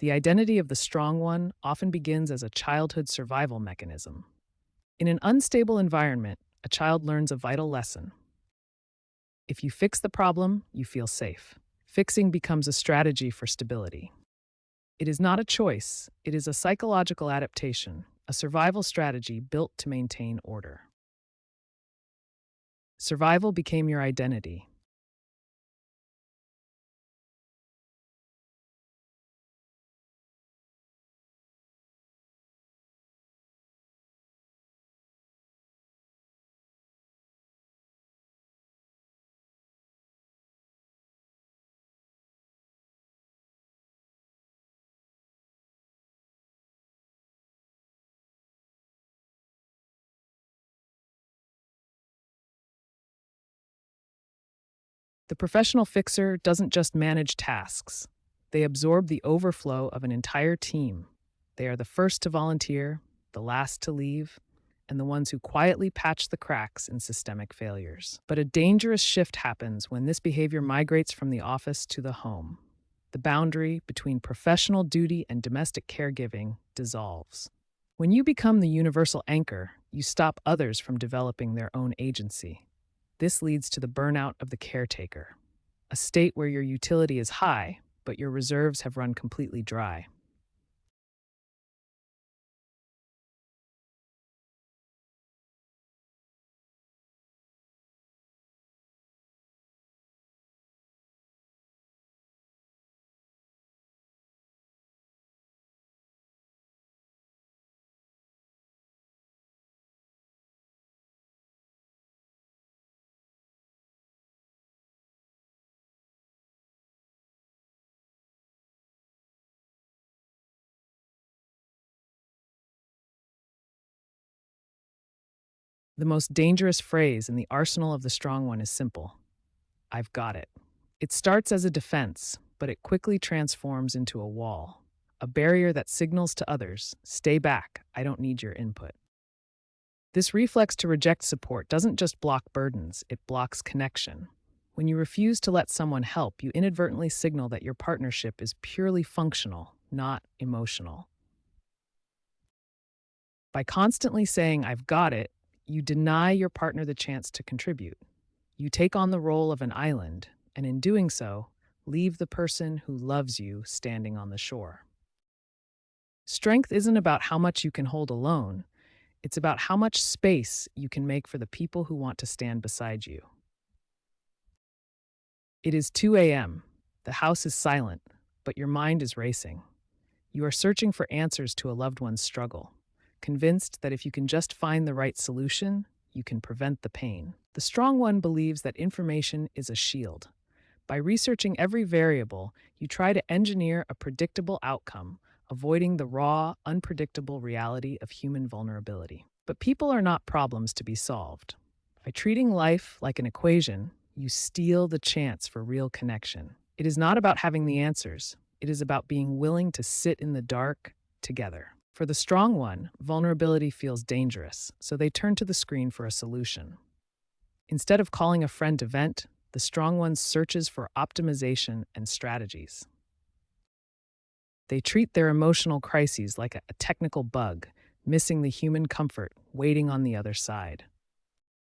The identity of the strong one often begins as a childhood survival mechanism. In an unstable environment, a child learns a vital lesson. If you fix the problem, you feel safe. Fixing becomes a strategy for stability. It is not a choice, it is a psychological adaptation, a survival strategy built to maintain order. Survival became your identity. The professional fixer doesn't just manage tasks, they absorb the overflow of an entire team. They are the first to volunteer, the last to leave, and the ones who quietly patch the cracks in systemic failures. But a dangerous shift happens when this behavior migrates from the office to the home. The boundary between professional duty and domestic caregiving dissolves. When you become the universal anchor, you stop others from developing their own agency. This leads to the burnout of the caretaker, a state where your utility is high, but your reserves have run completely dry. The most dangerous phrase in the arsenal of the strong one is simple: I've got it. It starts as a defense, but it quickly transforms into a wall, a barrier that signals to others, stay back, I don't need your input. This reflex to reject support doesn't just block burdens, it blocks connection. When you refuse to let someone help, you inadvertently signal that your partnership is purely functional, not emotional. By constantly saying, I've got it, you deny your partner the chance to contribute. You take on the role of an island, and in doing so, leave the person who loves you standing on the shore. Strength isn't about how much you can hold alone, it's about how much space you can make for the people who want to stand beside you. It is 2 a.m. The house is silent, but your mind is racing. You are searching for answers to a loved one's struggle, convinced that if you can just find the right solution, you can prevent the pain. The strong one believes that information is a shield. By researching every variable, you try to engineer a predictable outcome, avoiding the raw, unpredictable reality of human vulnerability. But people are not problems to be solved. By treating life like an equation, you steal the chance for real connection. It is not about having the answers. It is about being willing to sit in the dark together. For the strong one, vulnerability feels dangerous, so they turn to the screen for a solution. Instead of calling a friend to vent, the strong one searches for optimization and strategies. They treat their emotional crises like a technical bug, missing the human comfort waiting on the other side.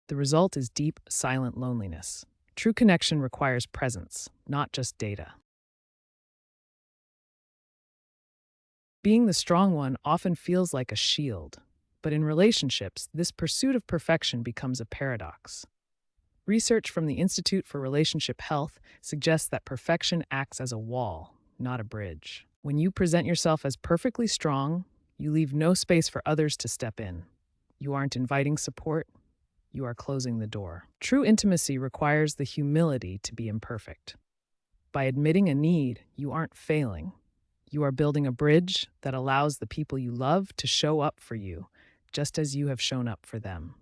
The result is deep, silent loneliness. True connection requires presence, not just data. Being the strong one often feels like a shield, but in relationships, this pursuit of perfection becomes a paradox. Research from the Institute for Relationship Health suggests that perfection acts as a wall, not a bridge. When you present yourself as perfectly strong, you leave no space for others to step in. You aren't inviting support, you are closing the door. True intimacy requires the humility to be imperfect. By admitting a need, you aren't failing. You are building a bridge that allows the people you love to show up for you, just as you have shown up for them.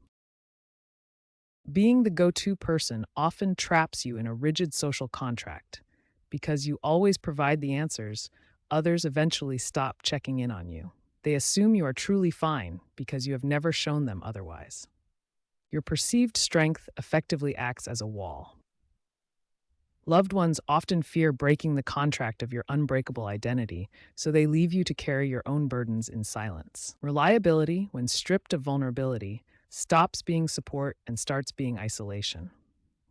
Being the go-to person often traps you in a rigid social contract. Because you always provide the answers, others eventually stop checking in on you. They assume you are truly fine because you have never shown them otherwise. Your perceived strength effectively acts as a wall. Loved ones often fear breaking the contract of your unbreakable identity, so they leave you to carry your own burdens in silence. Reliability, when stripped of vulnerability, stops being support and starts being isolation.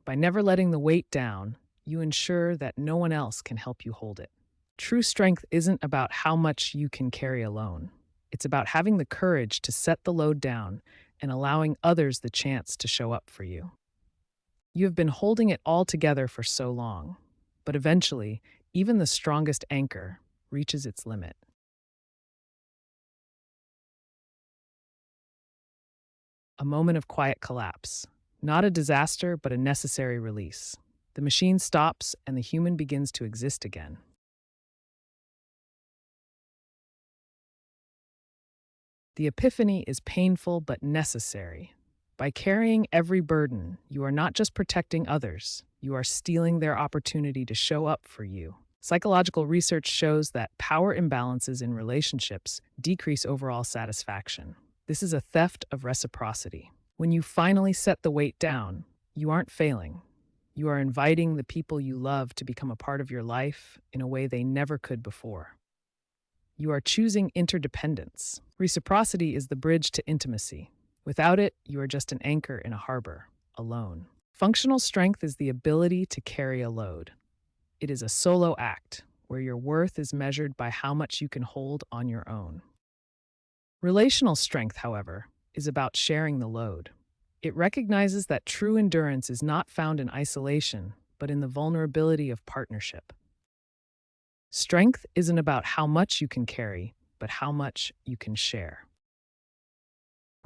By never letting the weight down, you ensure that no one else can help you hold it. True strength isn't about how much you can carry alone. It's about having the courage to set the load down and allowing others the chance to show up for you. You have been holding it all together for so long, but eventually, even the strongest anchor reaches its limit. A moment of quiet collapse. Not a disaster, but a necessary release. The machine stops and the human begins to exist again. The epiphany is painful but necessary. By carrying every burden, you are not just protecting others, you are stealing their opportunity to show up for you. Psychological research shows that power imbalances in relationships decrease overall satisfaction. This is a theft of reciprocity. When you finally set the weight down, you aren't failing. You are inviting the people you love to become a part of your life in a way they never could before. You are choosing interdependence. Reciprocity is the bridge to intimacy. Without it, you are just an anchor in a harbor, alone. Functional strength is the ability to carry a load. It is a solo act where your worth is measured by how much you can hold on your own. Relational strength, however, is about sharing the load. It recognizes that true endurance is not found in isolation, but in the vulnerability of partnership. Strength isn't about how much you can carry, but how much you can share.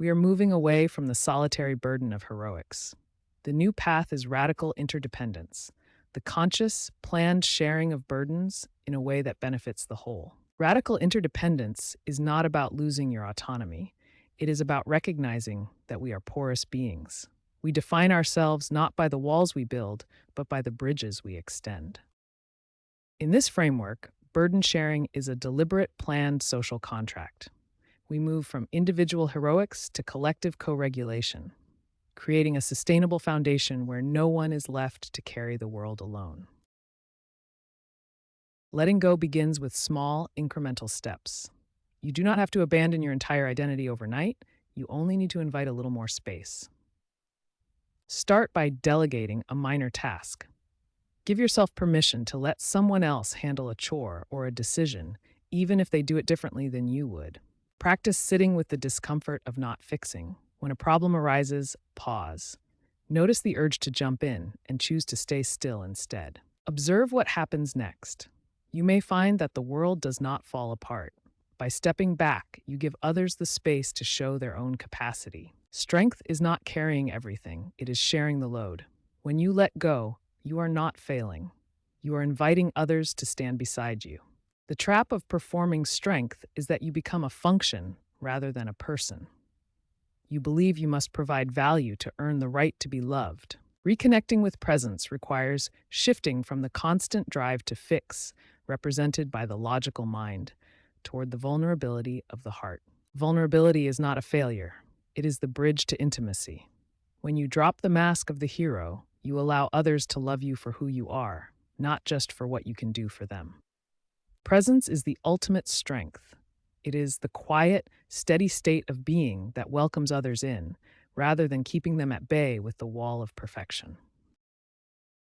We are moving away from the solitary burden of heroics. The new path is radical interdependence, the conscious, planned sharing of burdens in a way that benefits the whole. Radical interdependence is not about losing your autonomy. It is about recognizing that we are porous beings. We define ourselves not by the walls we build, but by the bridges we extend. In this framework, burden sharing is a deliberate, planned social contract. We move from individual heroics to collective co-regulation, creating a sustainable foundation where no one is left to carry the world alone. Letting go begins with small, incremental steps. You do not have to abandon your entire identity overnight. You only need to invite a little more space. Start by delegating a minor task. Give yourself permission to let someone else handle a chore or a decision, even if they do it differently than you would. Practice sitting with the discomfort of not fixing. When a problem arises, pause. Notice the urge to jump in and choose to stay still instead. Observe what happens next. You may find that the world does not fall apart. By stepping back, you give others the space to show their own capacity. Strength is not carrying everything, it is sharing the load. When you let go, you are not failing. You are inviting others to stand beside you. The trap of performing strength is that you become a function rather than a person. You believe you must provide value to earn the right to be loved. Reconnecting with presence requires shifting from the constant drive to fix, represented by the logical mind, toward the vulnerability of the heart. Vulnerability is not a failure. It is the bridge to intimacy. When you drop the mask of the hero, you allow others to love you for who you are, not just for what you can do for them. Presence is the ultimate strength. It is the quiet, steady state of being that welcomes others in, rather than keeping them at bay with the wall of perfection.